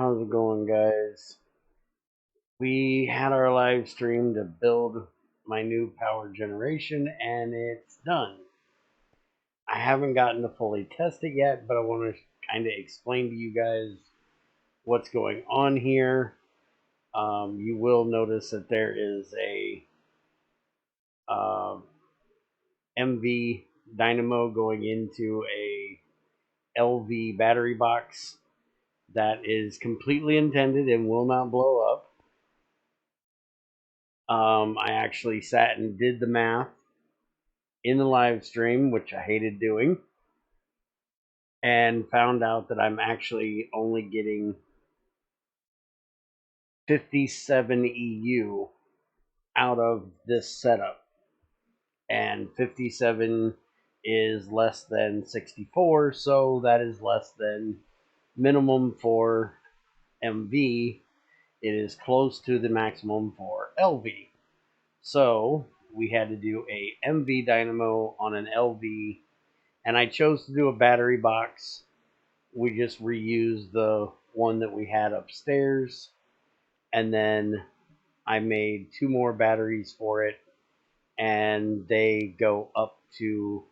How's it going, guys? We had our live stream to build my new power generation, and it's done. I haven't gotten to fully test it yet, but I want to kind of explain to you guys what's going on here. You will notice that there is a MV dynamo going into a LV battery box that is completely intended and will not blow up. I actually sat and did the math in the live stream, which I hated doing, and found out that I'm actually only getting 57 EU out of this setup. And 57 is less than 64, so that is less than minimum for MV. It is close to the maximum for LV. So we had to do a MV dynamo on an LV, and I chose to do a battery box. We just reused the one that we had upstairs, and then I made 2 more batteries for it, and they go up to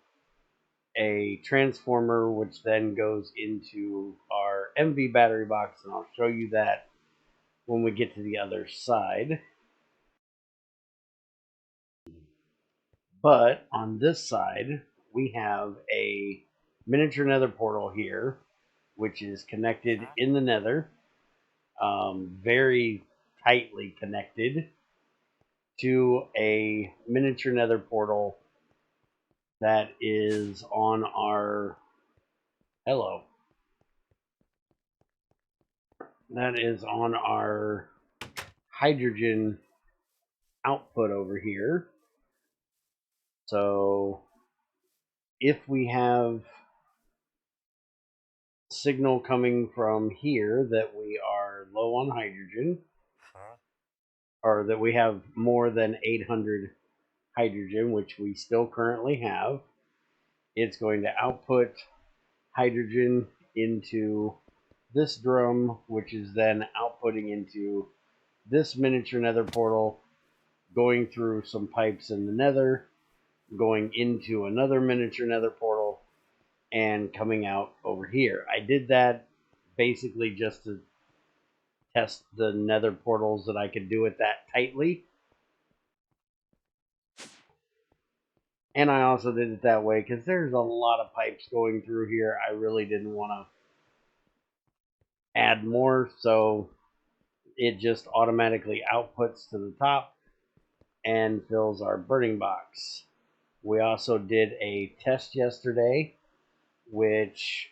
a transformer, which then goes into our MV battery box, and I'll show you that when we get to the other side. But on this side, we have a miniature nether portal here, which is connected in the nether, very tightly connected to a miniature nether portal that is on our that is on our hydrogen output over here. So if we have signal coming from here that we are low on hydrogen, or that we have more than 800 hydrogen, which we still currently have, it's going to output hydrogen into this drum, which is then outputting into this miniature nether portal, going through some pipes in the nether, going into another miniature nether portal, and coming out over here. I did that basically just to test the nether portals that I could do it that tightly. And I also did it that way because there's a lot of pipes going through here. I really didn't want to add more, so it just automatically outputs to the top and fills our burning box. We also did a test yesterday, which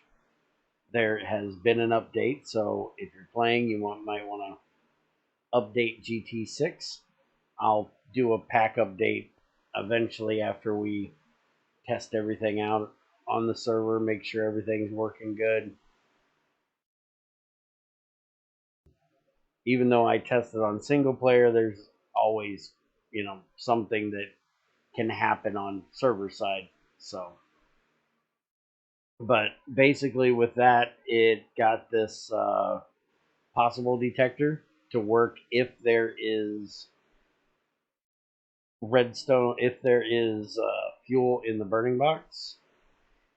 there has been an update, so if you're playing, you might want to update GT6. I'll do a pack update eventually after we test everything out on the server, make sure everything's working good. Even though I tested on single player, there's always, something that can happen on server side. So, but basically with that, it got this possible detector to work if there is redstone, if there is fuel in the burning box,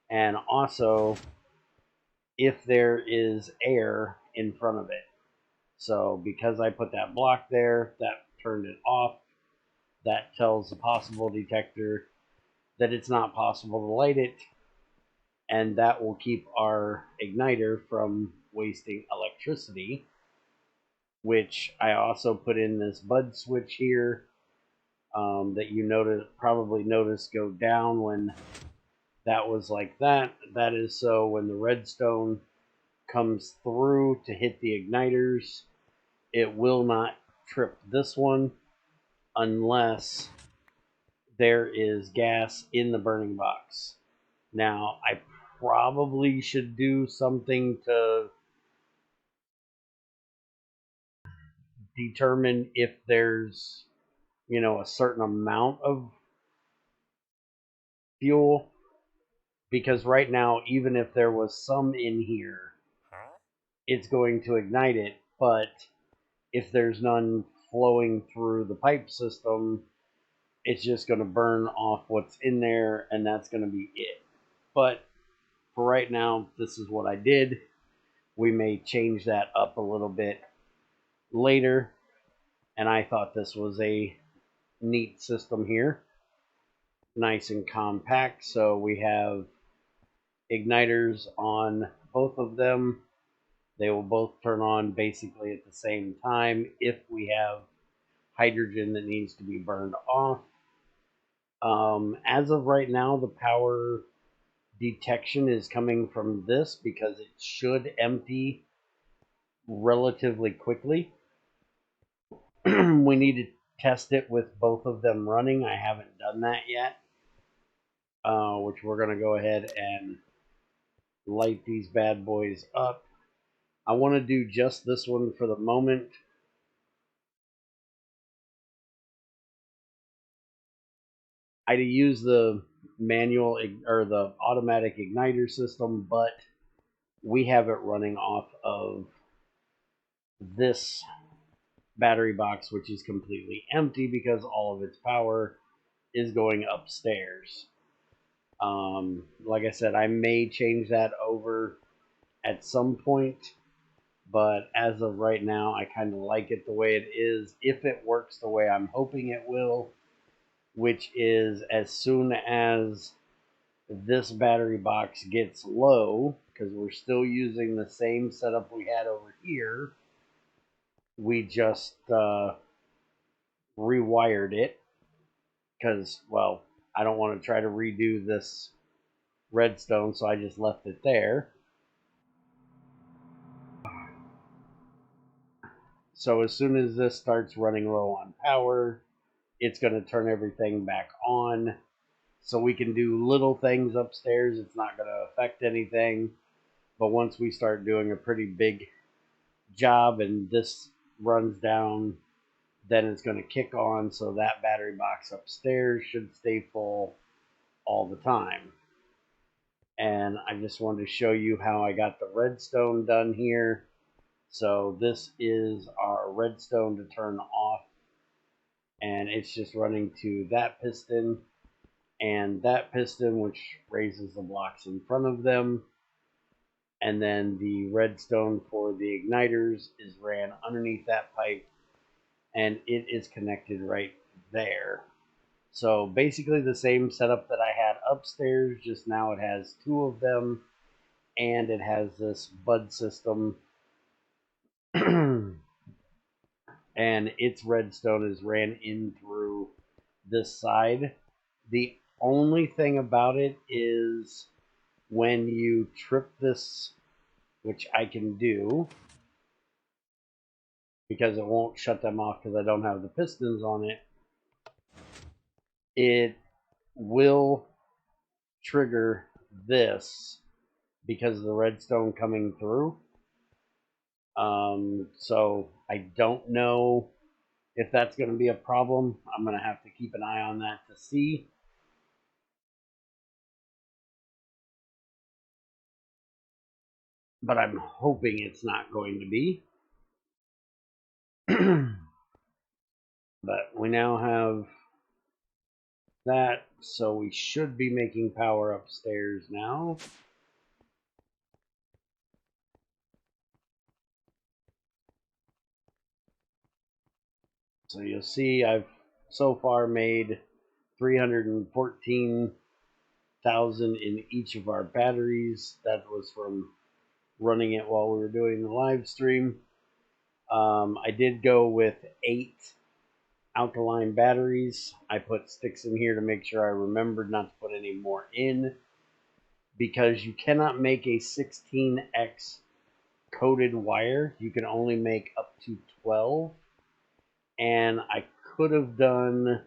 and also if there is air in front of it. So because I put that block there, that turned it off. That tells the possible detector that it's not possible to light it, and that will keep our igniter from wasting electricity, which I also put in this bud switch here that you probably noticed go down when that was like that. That is so when the redstone comes through to hit the igniters, it will not trip this one unless there is gas in the burning box. Now, I probably should do something to determine if there's, a certain amount of fuel, because right now, even if there was some in here, it's going to ignite it. But if there's none flowing through the pipe system, it's just going to burn off what's in there, and that's going to be it. But for right now, this is what I did. We may change that up a little bit later, and I thought this was a neat system here. Nice and compact, so we have igniters on both of them. They will both turn on basically at the same time if we have hydrogen that needs to be burned off. As of right now, the power detection is coming from this because it should empty relatively quickly. We need to test it with both of them running. I haven't done that yet, which we're going to go ahead and light these bad boys up. I want to do just this one for the moment. I use the manual or the automatic igniter system, but we have it running off of this battery box, which is completely empty because all of its power is going upstairs. Like I said, I may change that over at some point, but as of right now, I kind of like it the way it is. If it works the way I'm hoping it will, which is as soon as this battery box gets low, because we're still using the same setup we had over here, we just rewired it because, well, I don't want to try to redo this redstone, so I just left it there. So as soon as this starts running low on power, it's going to turn everything back on. So we can do little things upstairs. It's not going to affect anything. But once we start doing a pretty big job and this runs down, then it's going to kick on. So that battery box upstairs should stay full all the time. And I just wanted to show you how I got the redstone done here. So this is our redstone to turn off, and it's just running to that piston and that piston, which raises the blocks in front of them. And then the redstone for the igniters is ran underneath that pipe, and it is connected right there. So basically the same setup that I had upstairs, just now it has two of them, and it has this bud system. And its redstone is ran in through this side. The only thing about it is when you trip this, which I can do because it won't shut them off because I don't have the pistons on it, it will trigger this because of the redstone coming through. So I don't know if that's going to be a problem. I'm going to have to keep an eye on that to see. But I'm hoping it's not going to be. But we now have that, so we should be making power upstairs now. So you'll see I've so far made 314,000 in each of our batteries. That was from running it while we were doing the live stream. I did go with 8 alkaline batteries. I put sticks in here to make sure I remembered not to put any more in, because you cannot make a 16x coated wire. You can only make up to 12. And I could have done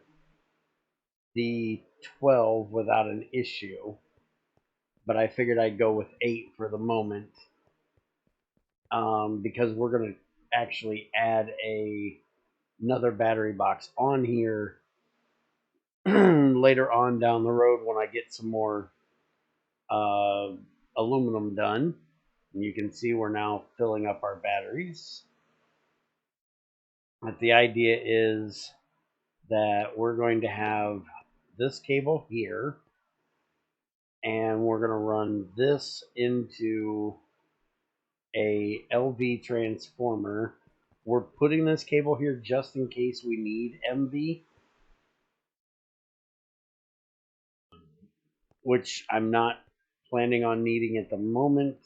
the 12 without an issue, but I figured I'd go with 8 for the moment, because we're going to actually add another battery box on here later on down the road when I get some more aluminum done. And you can see we're now filling up our batteries. But the idea is that we're going to have this cable here, and we're going to run this into a LV transformer. We're putting this cable here just in case we need MV, which I'm not planning on needing at the moment.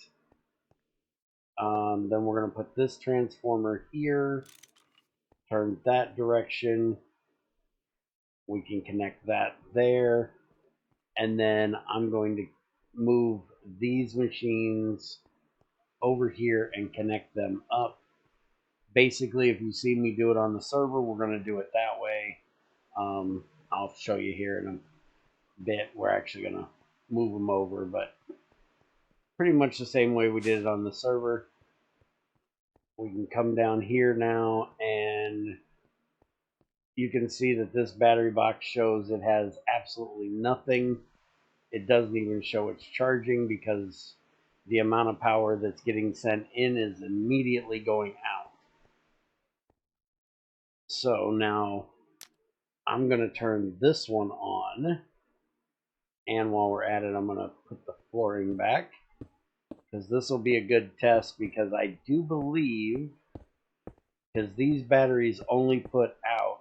Then we're going to put this transformer here, turn that direction. We can connect that there. And then I'm going to move these machines over here and connect them up. Basically, if you see me do it on the server, we're going to do it that way. I'll show you here in a bit. We're actually going to move them over, but pretty much the same way we did it on the server. We can come down here now, and you can see that this battery box shows it has absolutely nothing. It doesn't even show it's charging because the amount of power that's getting sent in is immediately going out. So now I'm going to turn this one on. And while we're at it, I'm going to put the flooring back, because this will be a good test, because I do believe, because these batteries only put out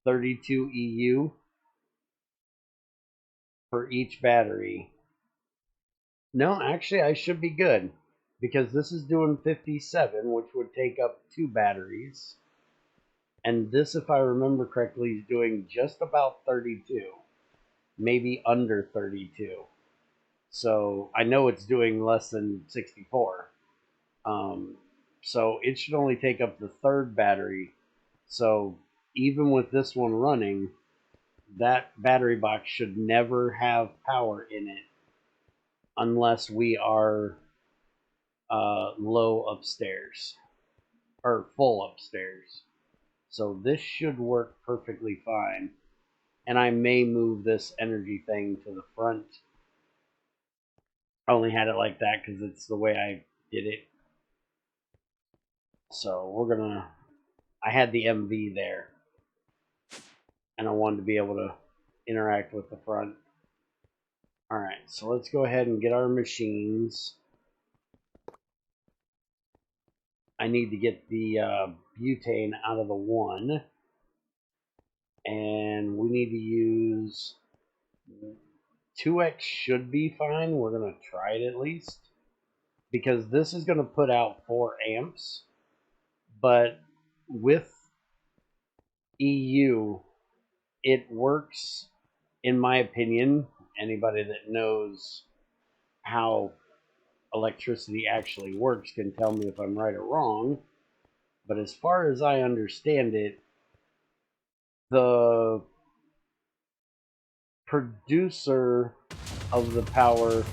32 EU for each battery. No, actually I should be good, because this is doing 57, which would take up 2 batteries. And this, if I remember correctly, is doing just about 32, maybe under 32. So I know it's doing less than 64. So it should only take up the 3rd battery. So even with this one running, that battery box should never have power in it unless we are low upstairs or full upstairs. So this should work perfectly fine. And I may move this energy thing to the front. I only had it like that because it's the way I did it. So we're gonna, I had the MV there, and I wanted to be able to interact with the front. Alright, so let's go ahead and get our machines. I need to get the butane out of the one. And we need to use 2x should be fine. We're going to try it at least, because this is going to put out 4 amps. But with EU, it works, in my opinion. Anybody that knows how electricity actually works can tell me if I'm right or wrong. But as far as I understand it, the producer of the power,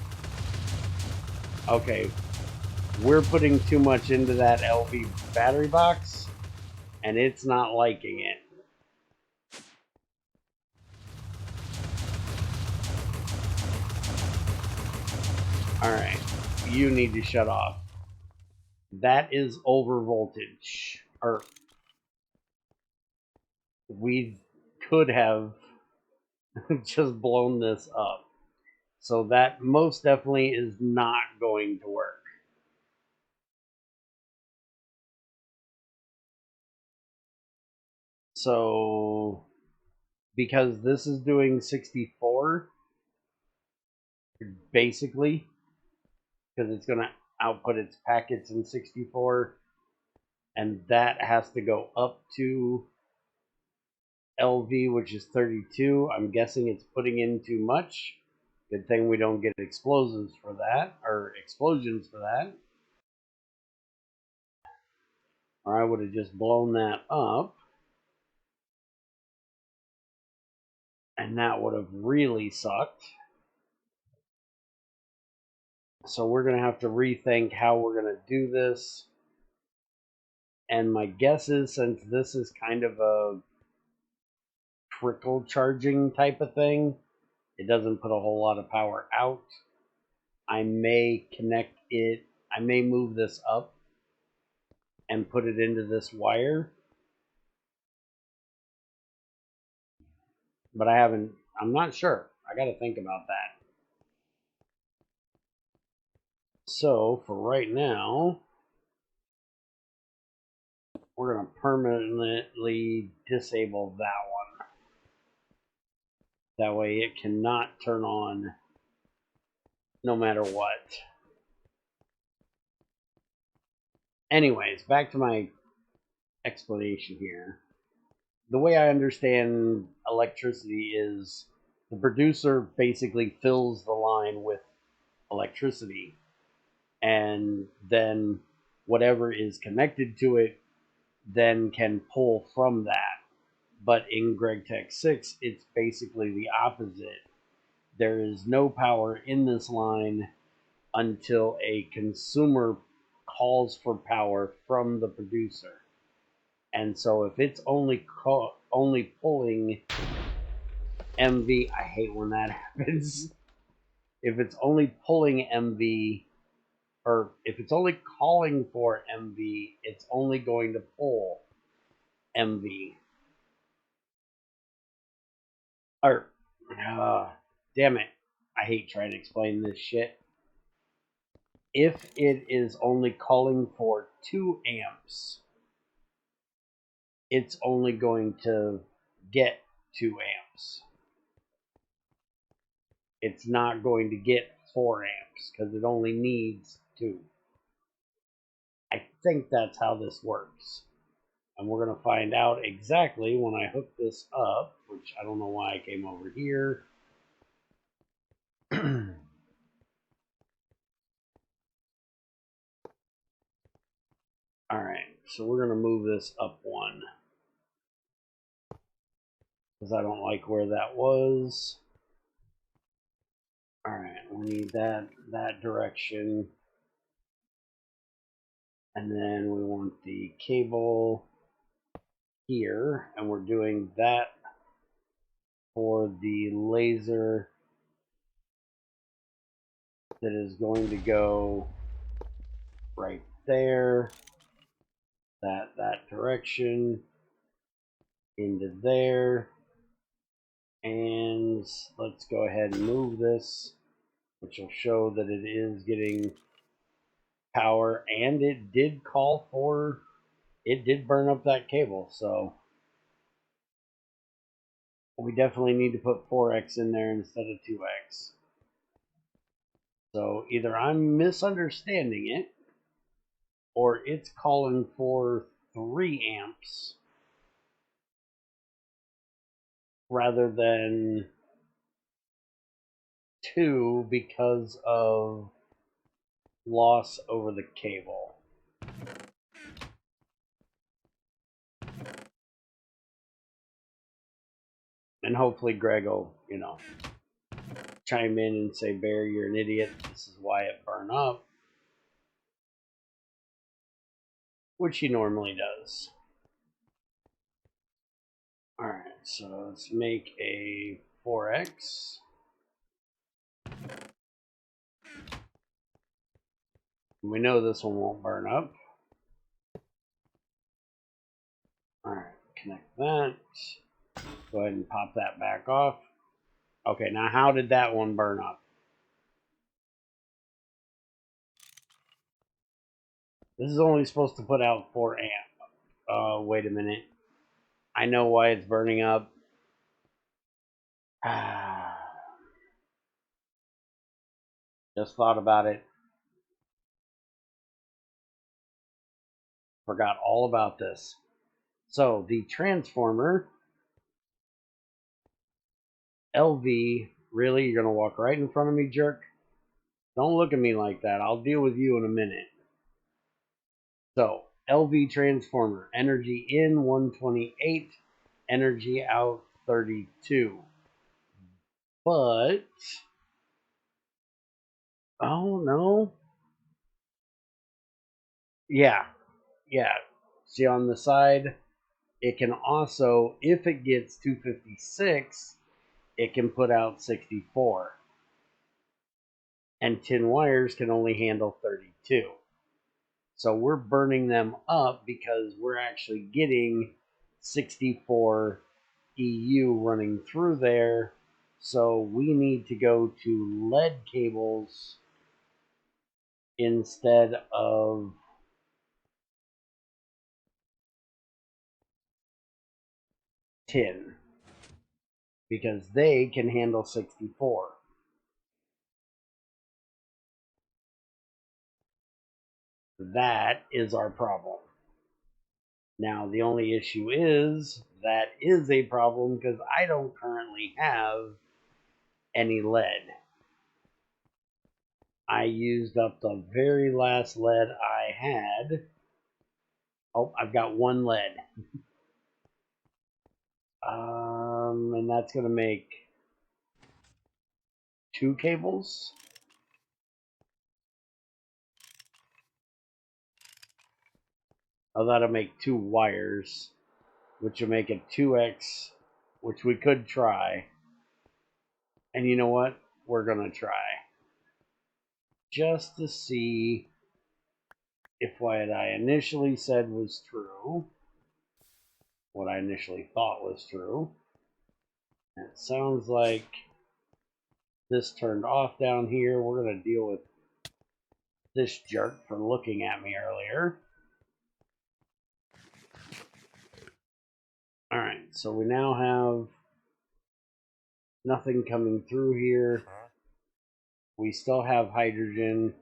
okay, we're putting too much into that LV battery box, and it's not liking it. Alright, you need to shut off. That is over voltage. Or we could have just blown this up. So that most definitely is not going to work. So, because this is doing 64, basically, because it's going to output its packets in 64, and that has to go up to LV, which is 32. I'm guessing it's putting in too much. Good thing we don't get explosions for that, or explosions for that, or I would have just blown that up, and that would have really sucked. So we're going to have to rethink how we're going to do this. And my guess is, since this is kind of a trickle charging type of thing, it doesn't put a whole lot of power out. I may connect it, I may move this up and put it into this wire. But I'm not sure. I got to think about that. So for right now, we're going to permanently disable that one. That way it cannot turn on no matter what. Anyways, back to my explanation here. The way I understand electricity is the producer basically fills the line with electricity, and then whatever is connected to it then can pull from that. But in GregTech 6, it's basically the opposite. There is no power in this line until a consumer calls for power from the producer. And so if it's only pulling MV, I hate when that happens. If it's only pulling MV, or if it's only calling for MV, it's only going to pull MV. Or, damn it, I hate trying to explain this shit. If it is only calling for 2 amps, it's only going to get 2 amps. It's not going to get 4 amps because it only needs 2. I think that's how this works. And we're going to find out exactly when I hook this up, which I don't know why I came over here. Alright, so we're going to move this up 1. Because I don't like where that was. Alright, we need that direction. And then we want the cable here, and we're doing that for the laser that is going to go right there, that direction, into there. And let's go ahead and move this, which will show that it is getting power, and it did burn up that cable, so we definitely need to put 4x in there instead of 2x. So either I'm misunderstanding it, or it's calling for 3 amps rather than 2 because of loss over the cable. And hopefully Greg will, chime in and say, Bear, you're an idiot. This is why it burned up. Which he normally does. Alright, so let's make a 4x. We know this one won't burn up. Alright, connect that. Go ahead and pop that back off. Okay, now how did that one burn up? This is only supposed to put out 4 amp. Wait a minute. I know why it's burning up. Just thought about it. Forgot all about this. So the transformer, LV, really? You're going to walk right in front of me, jerk? Don't look at me like that. I'll deal with you in a minute. So, LV transformer, energy in 128, energy out 32. But, oh no. Yeah. See on the side, it can also, if it gets 256, it can put out 64. and tin wires can only handle 32. So we're burning them up because we're actually getting 64 EU running through there. So we need to go to lead cables instead of tin, because they can handle 64. That is our problem. Now, the only issue is that is a problem because I don't currently have any lead. I used up the very last lead I had. Oh, I've got one lead. And that's going to make 2 cables. Oh, that'll make 2 wires, which will make it 2x, which we could try. And you know what? We're going to try. Just to see if what I initially said was true. What I initially thought was true. And it sounds like this turned off down here. We're going to deal with this jerk for looking at me earlier. Alright, so we now have nothing coming through here. We still have hydrogen,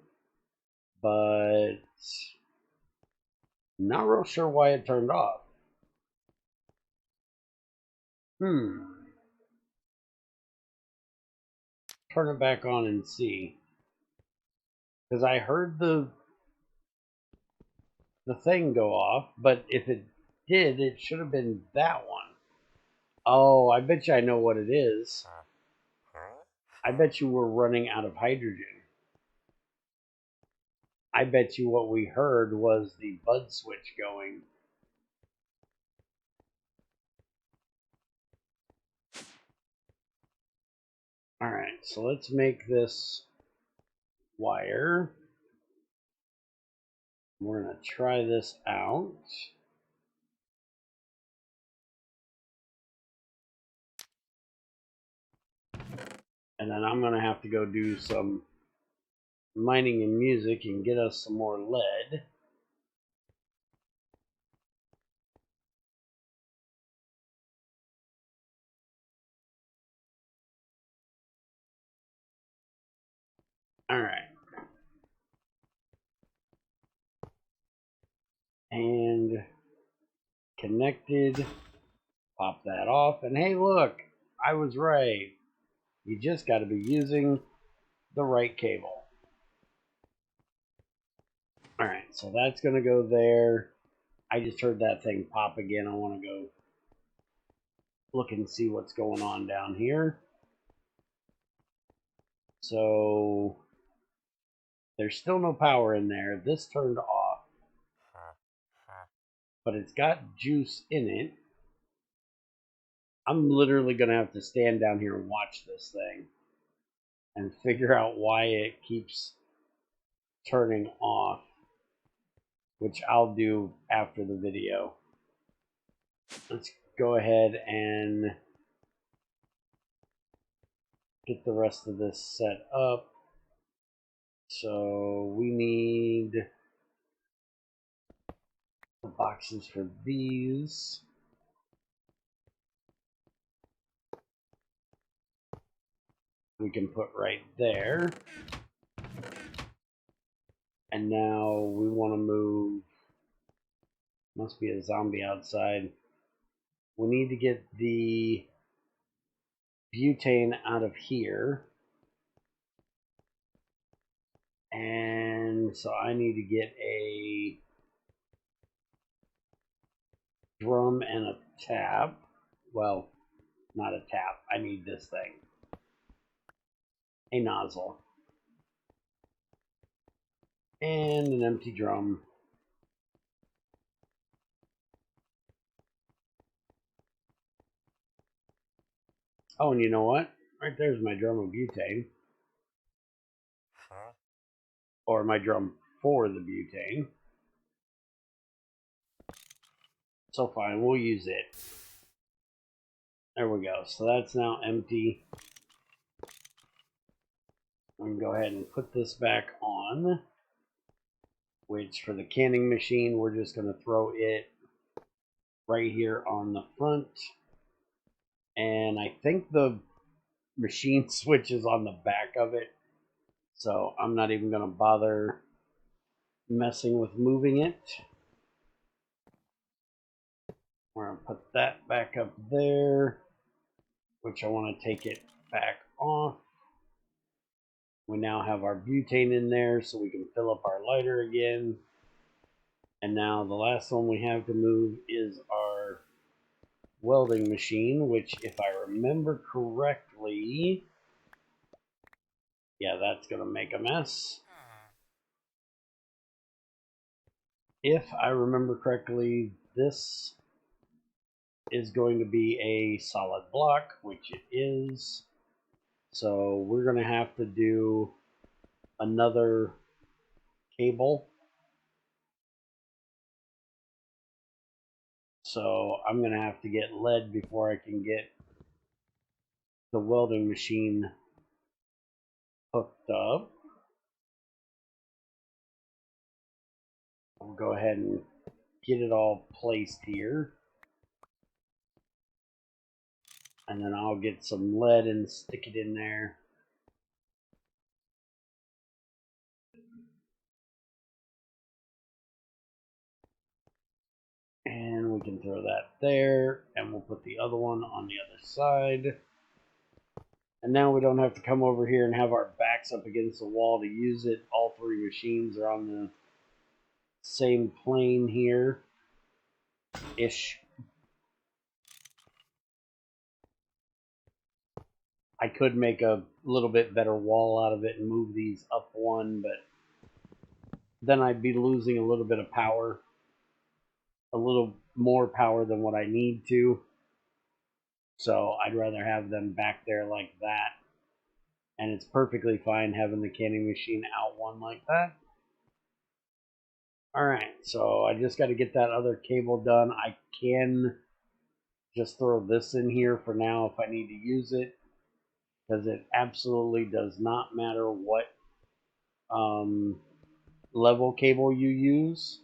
but not real sure why it turned off. Turn it back on and see. Because I heard the thing go off, but if it did, it should have been that one. Oh, I bet you I know what it is. I bet you we're running out of hydrogen. I bet you what we heard was the bud switch going. Alright, so let's make this wire. We're going to try this out. And then I'm going to have to go do some mining and music and get us some more lead. Alright. And connected. Pop that off. And hey, look, I was right. You just got to be using the right cable. Alright, so that's going to go there. I just heard that thing pop again. I want to go look and see what's going on down here. So there's still no power in there. This turned off. But it's got juice in it. I'm literally going to have to stand down here and watch this thing and figure out why it keeps turning off, which I'll do after the video. Let's go ahead and get the rest of this set up. So we need the boxes for these. We can put right there. And now we want to move. Must be a zombie outside. We need to get the butane out of here. And so I need to get a drum and a tap. Well, not a tap. I need this thing. A nozzle. And an empty drum. Oh, and you know what? Right there's my drum of butane. or my drum for the butane. So fine, we'll use it. There we go. So that's now empty. We can go ahead and put this back on, which for the canning machine, we're just going to throw it right here on the front. And I think the machine switch is on the back of it, so I'm not even going to bother messing with moving it. We're going to put that back up there, which I want to take it back off. We now have our butane in there, so we can fill up our lighter again. And now the last one we have to move is our welding machine, which, if I remember correctly, yeah, that's going to make a mess. If I remember correctly, this is going to be a solid block, which it is. So we're going to have to do another cable. So I'm going to have to get lead before I can get the welding machine hooked up. I'll go ahead and get it all placed here. And then I'll get some lead and stick it in there. And we can throw that there, and we'll put the other one on the other side. And now we don't have to come over here and have our backs up against the wall to use it. All three machines are on the same plane here, ish. I could make a little bit better wall out of it and move these up one, but then I'd be losing a little bit of power, a little more power than what I need to. So I'd rather have them back there like that. And it's perfectly fine having the canning machine out one like that. Alright, so I just got to get that other cable done. I can just throw this in here for now if I need to use it, because it absolutely does not matter what level cable you use.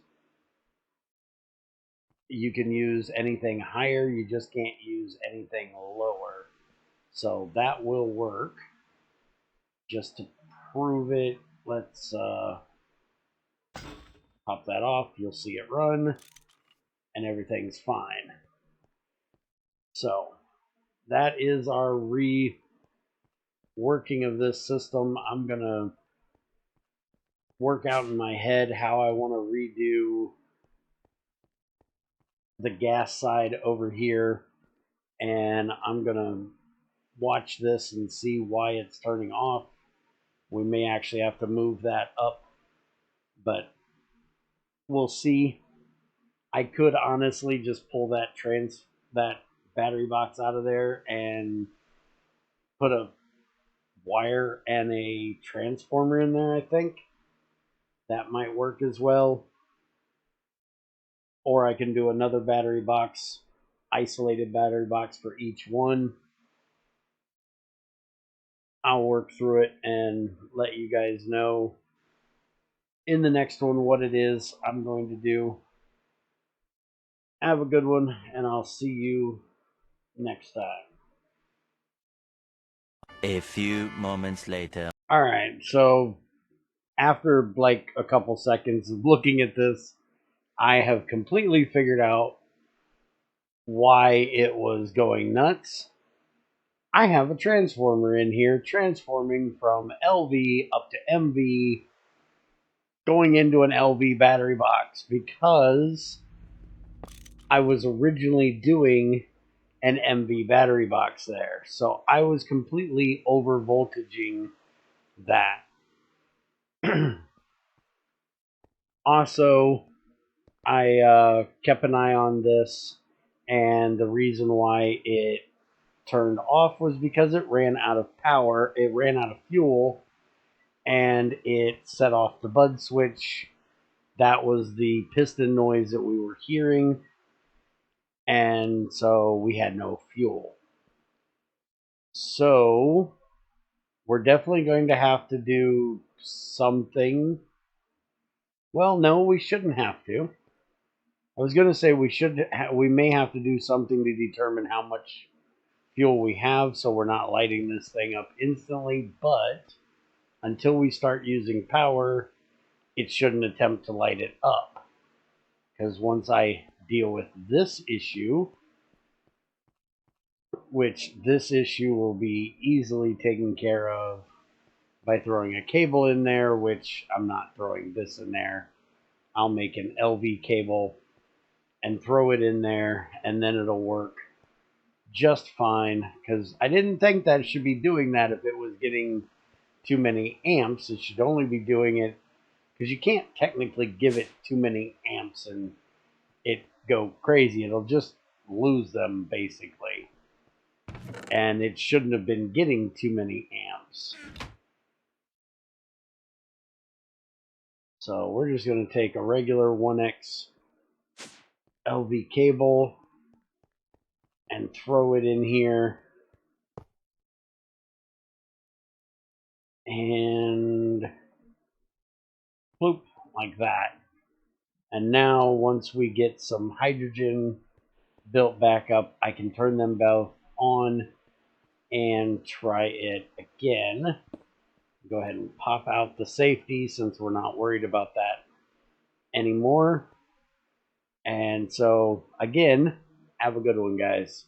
You can use anything higher, you just can't use anything lower. So that will work. Just to prove it, let's pop that off. You'll see it run, and everything's fine. So that is our reworking of this system. I'm going to work out in my head how I want to redo the gas side over here, and I'm going to watch this and see why it's turning off. We may actually have to move that up, but we'll see. I could honestly just pull that battery box out of there and put a wire and a transformer in there. I think that might work as well. Or I can do another battery box, isolated battery box for each one. I'll work through it and let you guys know in the next one what it is I'm going to do. Have a good one, and I'll see you next time. A few moments later. Alright, so after like a couple seconds of looking at this, I have completely figured out why it was going nuts. I have a transformer in here transforming from LV up to MV, going into an LV battery box, because I was originally doing an MV battery box there. So I was completely over voltaging that. Also, I kept an eye on this, and the reason why it turned off was because it ran out of power, it ran out of fuel, and it set off the bud switch. That was the piston noise that we were hearing, and so we had no fuel. So we're definitely going to have to do something. Well, no, we shouldn't have to. I was going to say we may have to do something to determine how much fuel we have, so we're not lighting this thing up instantly, but until we start using power, it shouldn't attempt to light it up. Because once I deal with this issue, which this issue will be easily taken care of by throwing a cable in there, which I'm not throwing this in there. I'll make an LV cable and throw it in there, and then it'll work just fine, because I didn't think that it should be doing that if it was getting too many amps. It should only be doing it because you can't technically give it too many amps and it go crazy. It'll just lose them basically, and it shouldn't have been getting too many amps. So we're just going to take a regular 1X LV cable and throw it in here, and bloop, like that. And now once we get some hydrogen built back up, I can turn them both on and try it again. Go ahead and pop out the safety since we're not worried about that anymore. And so again, have a good one, guys.